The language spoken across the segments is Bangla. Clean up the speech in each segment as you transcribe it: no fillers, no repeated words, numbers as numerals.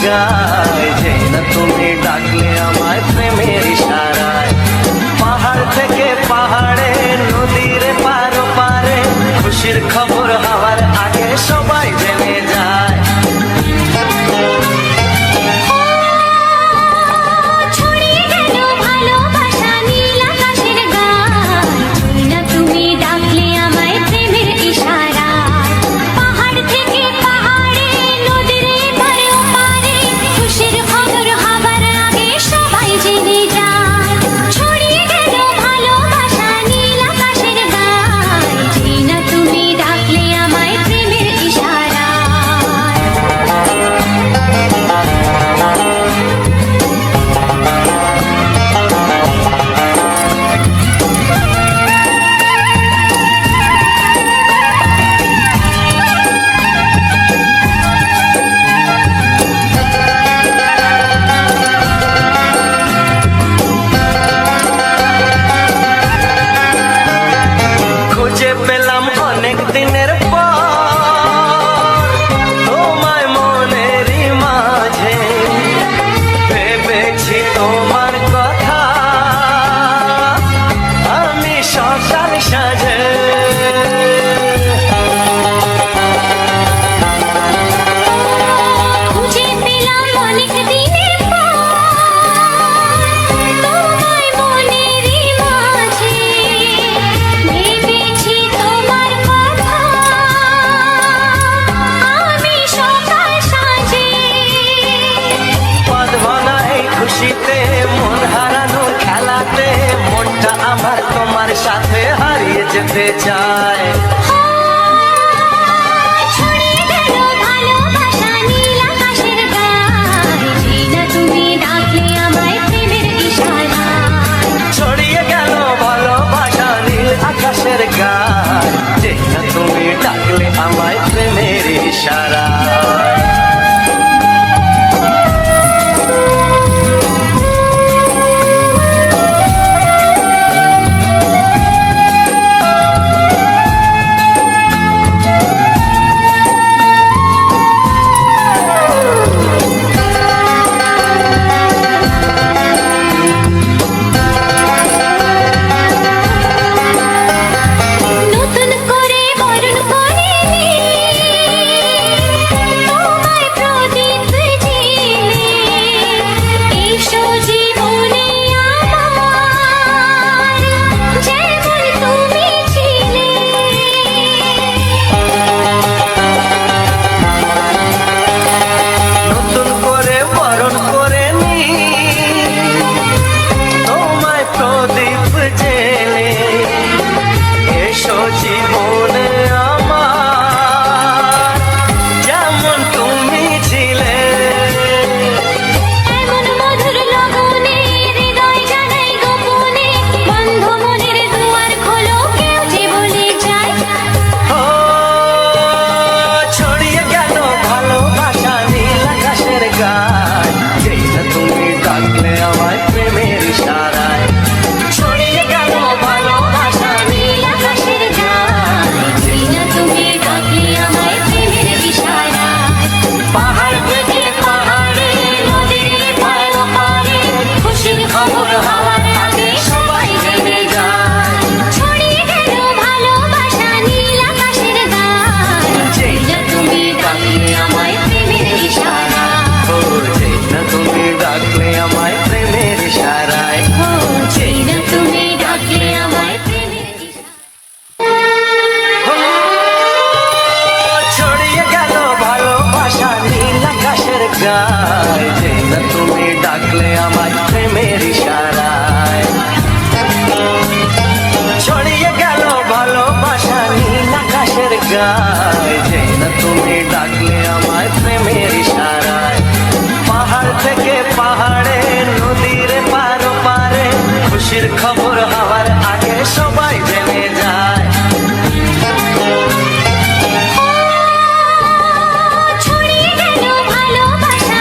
গায়, যে না তুমি ডাকলে আমায় প্রেমের ইশারায়। পাহাড় থেকে পাহাড়ে, নদীর পার পারে, খুশির খবর হওয়ার আগে সবাই জেনে যায়। মন হারানোর খেলাতে মনটা আমার তোমার সাথে হারিয়ে যেতে চায়। ছড়িয়ে গেল ভালোবাসা নীল আকাশের গায়, যে না তুমি ডাকলে আমায় প্রেমের ইশারায়। গায়, যে না তুমি ডাকলে আমায় প্রেমের ইশারায়। ছড়িয়ে গেল ভালোবাসা নীল আকাশের গায়, যে না তুমি ডাকলে আমায় প্রেমের ইশারায়। পাহাড় থেকে পাহাড়ে, নদীর পার পারে, খুশির খবর হওয়ার আগে সবাই জেনে যায়। ছড়িয়ে গেল ভালোবাসা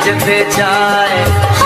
যেতে চায়।